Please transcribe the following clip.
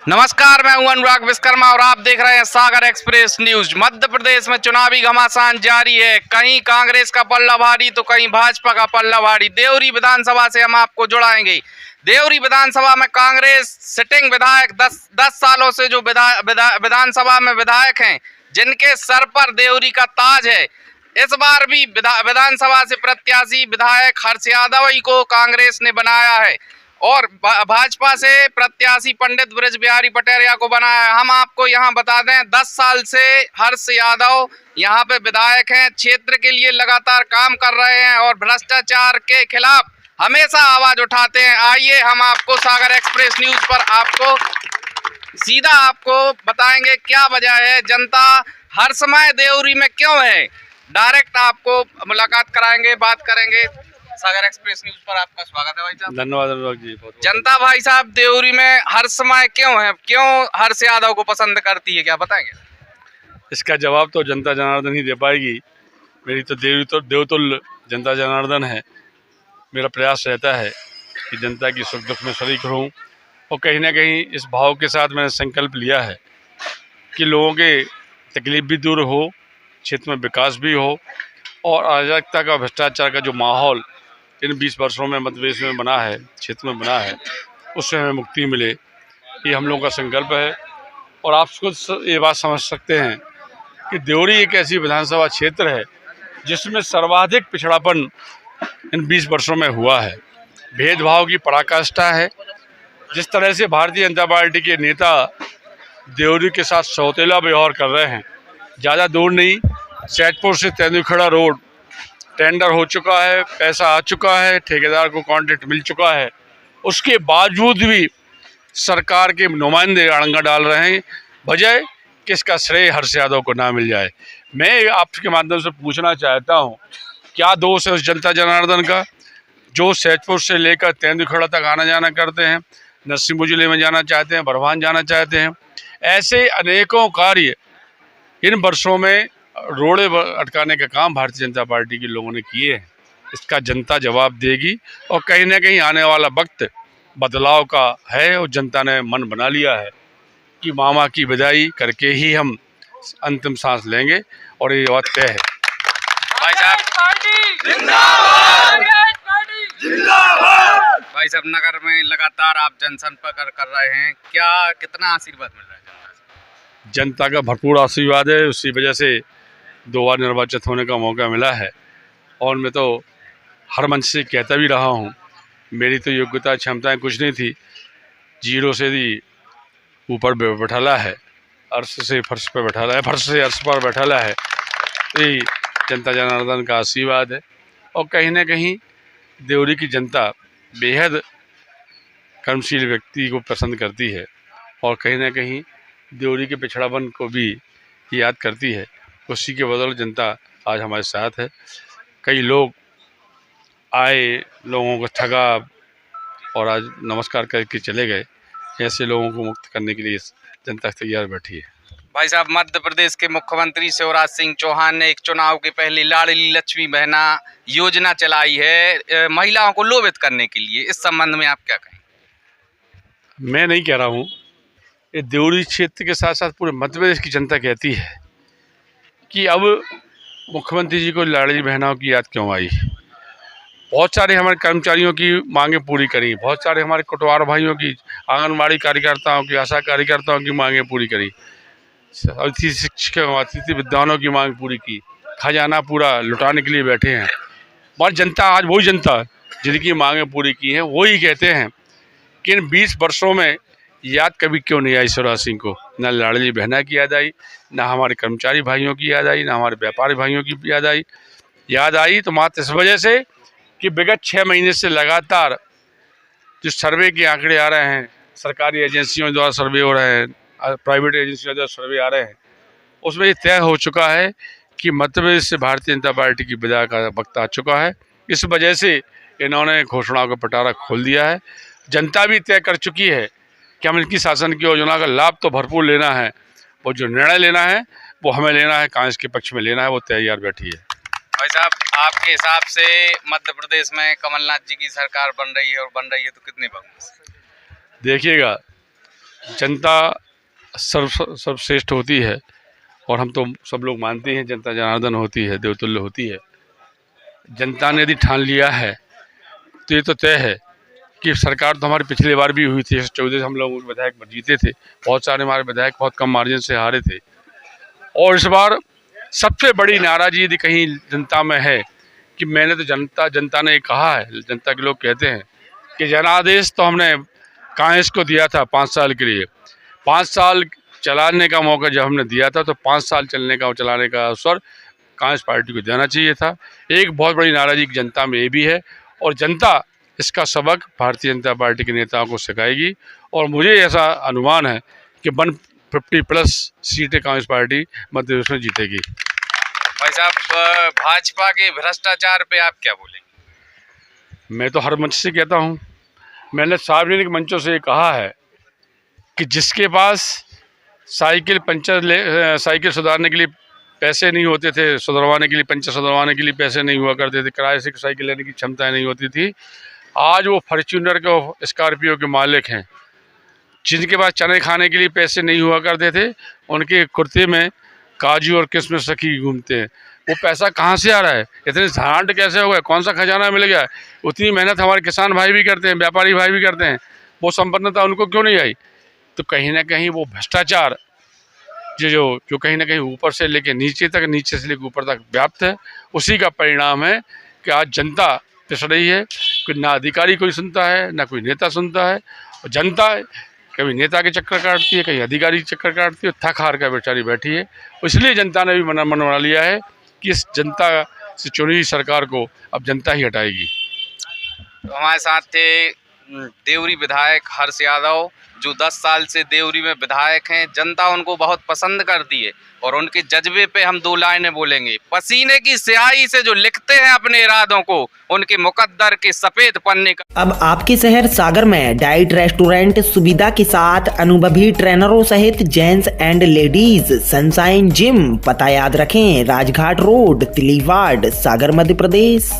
नमस्कार, मैं हूं अनुराग विश्वकर्मा और आप देख रहे हैं सागर एक्सप्रेस न्यूज। मध्य प्रदेश में चुनावी घमासान जारी है। कहीं कांग्रेस का पल्ला भारी तो कहीं भाजपा का पल्ला भारी। देवरी विधानसभा से हम आपको जुड़ाएंगे। देवरी विधानसभा में कांग्रेस सिटिंग विधायक 10 सालों से जो विधानसभा में विधायक हैं, जिनके सर पर देवरी का ताज है, इस बार भी विधानसभा से प्रत्याशी विधायक हर्ष यादव ही को कांग्रेस ने बनाया है और भाजपा से प्रत्याशी पंडित ब्रज बिहारी पटेरिया को बनाया है। हम आपको यहां बता दें, 10 साल से हर्ष यादव यहां पे विधायक हैं, क्षेत्र के लिए लगातार काम कर रहे हैं और भ्रष्टाचार के खिलाफ हमेशा आवाज उठाते हैं। आइए हम आपको सागर एक्सप्रेस न्यूज पर सीधा बताएंगे क्या वजह है, जनता हर समय देवरी में क्यों है। डायरेक्ट आपको मुलाकात कराएंगे, बात करेंगे। सागर एक्सप्रेस न्यूज पर आपका स्वागत है भाई साहब। धन्यवाद अनुराग जी। जनता भाई साहब देवरी में हर समय क्यों है, क्यों हर्ष यादव को पसंद करती है, क्या बताएंगे? इसका जवाब तो जनता जनार्दन ही दे पाएगी। मेरी तो देवतुल्य जनता जनार्दन है। मेरा प्रयास रहता है कि जनता की सुख दुख में शरीक रहूं और कहीं ना कहीं इस भाव के साथ मैंने संकल्प लिया है कि लोगों के तकलीफ भी दूर हो, क्षेत्र में विकास भी हो और अराजकता का, भ्रष्टाचार का जो माहौल इन 20 वर्षों में मध्य प्रदेश में बना है, क्षेत्र में बना है, उससे हमें मुक्ति मिले, ये हम लोगों का संकल्प है। और आप खुद ये बात समझ सकते हैं कि देवरी एक ऐसी विधानसभा क्षेत्र है जिसमें सर्वाधिक पिछड़ापन इन 20 वर्षों में हुआ है। भेदभाव की पराकाष्ठा है। जिस तरह से भारतीय जनता पार्टी के नेता देवरी के साथ सौतेला व्यवहार कर रहे हैं, ज़्यादा दूर नहीं, सैदपुर से तेंदुखेड़ा रोड टेंडर हो चुका है, पैसा आ चुका है, ठेकेदार को कॉन्ट्रैक्ट मिल चुका है, उसके बावजूद भी सरकार के नुमाइंदे अड़ंगा डाल रहे हैं, बजाय कि इसका श्रेय हर्ष यादव को ना मिल जाए। मैं आपके माध्यम से पूछना चाहता हूं, क्या दोष है उस जनता जनार्दन का जो सैदपुर से लेकर तेंदुखेड़ा तक आना जाना करते हैं, नरसिंहपुर जिले में जाना चाहते हैं, बरवान जाना चाहते हैं। ऐसे अनेकों कार्य इन वर्षों में रोड़े अटकाने का काम भारतीय जनता पार्टी के लोगों ने किए हैं। इसका जनता जवाब देगी और कहीं ना कहीं आने वाला वक्त बदलाव का है और जनता ने मन बना लिया है कि मामा की विदाई करके ही हम अंतिम सांस लेंगे और ये बात तय है। भाई साहब नगर में लगातार आप जनसंपर्क कर रहे हैं, क्या कितना आशीर्वाद मिल रहा है जनता से? जनता का भरपूर आशीर्वाद है। उसी वजह से 2 बार निर्वाचित होने का मौका मिला है और मैं तो हर मंच से कहता भी रहा हूँ, मेरी तो योग्यता क्षमताएं कुछ नहीं थी, जीरो से भी ऊपर बैठाला है, अर्श से फर्श पर बैठाला है, फर्श से अर्श पर बैठाला है। तो ये जनता जनार्दन का आशीर्वाद है और कहीं ना कहीं देवरी की जनता बेहद कर्मशील व्यक्ति को पसंद करती है और कहीं ना कहीं देवरी के पिछड़ापन को भी याद करती है। उसी के बदौलत जनता आज हमारे साथ है। कई लोग आए, लोगों को ठगा और आज नमस्कार करके चले गए। ऐसे लोगों को मुक्त करने के लिए जनता तैयार बैठी है। भाई साहब, मध्य प्रदेश के मुख्यमंत्री शिवराज सिंह चौहान ने एक चुनाव के पहले लाडली लक्ष्मी बहना योजना चलाई है महिलाओं को लोभित करने के लिए। इस संबंध में आप क्या कहें? मैं नहीं कह रहा हूँ, ये देवरी क्षेत्र के साथ साथ पूरे मध्य प्रदेश की जनता कहती है कि अब मुख्यमंत्री जी को लाडली बहनाओं की याद क्यों आई। बहुत सारे हमारे कर्मचारियों की मांगें पूरी करी, बहुत सारे हमारे कुटवार भाइयों की, आंगनबाड़ी कार्यकर्ताओं की, आशा कार्यकर्ताओं की मांगें पूरी करी, अतिथि शिक्षकों, अतिथि विद्वानों की मांग पूरी की। खजाना पूरा लुटाने के लिए बैठे हैं। और जनता, आज वही जनता जिनकी मांगें पूरी की हैं, वही कहते हैं कि इन 20 वर्षों में याद कभी क्यों नहीं आई शिवराज सिंह को। ना लाडली बहना की याद आई, ना हमारे कर्मचारी भाइयों की याद आई, ना हमारे व्यापारी भाइयों की याद आई तो मात्र इस वजह से कि विगत 6 महीने से लगातार जो सर्वे के आंकड़े आ रहे हैं, सरकारी एजेंसियों द्वारा सर्वे हो रहे हैं, प्राइवेट एजेंसियों द्वारा सर्वे आ रहे हैं, उसमें ये तय हो चुका है कि मध्य प्रदेश से भारतीय जनता पार्टी की विदाई का वक्त आ चुका है। इस वजह से इन्होंने घोषणाओं का पिटारा खोल दिया है। जनता भी तय कर चुकी है कि हम इनकी शासन की योजना का लाभ तो भरपूर लेना है, वो जो निर्णय लेना है वो हमें लेना है, कांग्रेस के पक्ष में लेना है, वो तैयार बैठी है। भाई साहब, आपके हिसाब से मध्य प्रदेश में कमलनाथ जी की सरकार बन रही है और बन रही है तो कितने वक्त? देखिएगा, जनता सर्वश्रेष्ठ होती है और हम तो सब लोग मानते हैं जनता जनार्दन होती है, देवतुल्य होती है। जनता ने यदि ठान लिया है तो ये तो तय है कि सरकार तो हमारी पिछली बार भी हुई थी, 14 हम लोग विधायक जीते थे, बहुत सारे हमारे विधायक बहुत कम मार्जिन से हारे थे। और इस बार सबसे बड़ी नाराज़गी यदि कहीं जनता में है कि मैंने तो जनता ने कहा है, जनता के लोग कहते हैं कि जनादेश तो हमने कांग्रेस को दिया था 5 साल के लिए, 5 साल चलाने का मौका जब हमने दिया था तो 5 साल चलाने का अवसर कांग्रेस पार्टी को देना चाहिए था। एक बहुत बड़ी नाराज़गी जनता में ये भी है और जनता इसका सबक भारतीय जनता पार्टी के नेताओं को सिखाएगी और मुझे ऐसा अनुमान है कि 150+ सीटें कांग्रेस पार्टी मध्य प्रदेश में जीतेगी। भाई साहब, भाजपा के भ्रष्टाचार पे आप क्या बोलेंगे? मैं तो हर मंच से कहता हूँ, मैंने सार्वजनिक मंचों से ये कहा है कि जिसके पास साइकिल सुधारने के लिए पैसे नहीं होते थे, सुधरवाने के लिए, पंचर सुधरवाने के लिए पैसे नहीं हुआ करते थे, किराए से साइकिल लेने की क्षमता नहीं होती थी, आज वो फॉर्च्यूनर के, स्कॉर्पियो के मालिक हैं। जिनके पास चने खाने के लिए पैसे नहीं हुआ करते थे, उनके कुर्ते में काजू और किशमिश रखी घूमते हैं। वो पैसा कहाँ से आ रहा है? इतने झांट कैसे हो गए? कौन सा खजाना मिल गया? उतनी मेहनत हमारे किसान भाई भी करते हैं, व्यापारी भाई भी करते हैं, वो संपन्नता उनको क्यों नहीं आई? तो कहीं ना कहीं वो भ्रष्टाचार जो कहीं ना कहीं ऊपर से लेके नीचे तक, नीचे से लेकर ऊपर तक व्याप्त है, उसी का परिणाम है कि आज जनता पिस रही है। कि ना अधिकारी कोई सुनता है, ना कोई नेता सुनता है, और जनता कभी नेता के चक्कर काटती है, कहीं अधिकारी के चक्कर काटती है, थक हार कर बेचारी बैठी है। इसलिए जनता ने भी मन बना लिया है कि इस जनता से चुनी हुई सरकार को अब जनता ही हटाएगी। तो हमारे साथ थे देवरी विधायक हर्ष यादव, जो 10 साल से देवरी में विधायक हैं। जनता उनको बहुत पसंद करती है और उनके जज्बे पे हम 2 लाइनें बोलेंगे। पसीने की स्याही से जो लिखते हैं अपने इरादों को, उनके मुकद्दर के सफेद पन्ने का। अब आपके शहर सागर में डाइट रेस्टोरेंट सुविधा के साथ अनुभवी ट्रेनरों सहित gents and ladies sunshine gym. पता याद रखें, राजघाट रोड, तिलीवाड़, सागर, मध्य प्रदेश।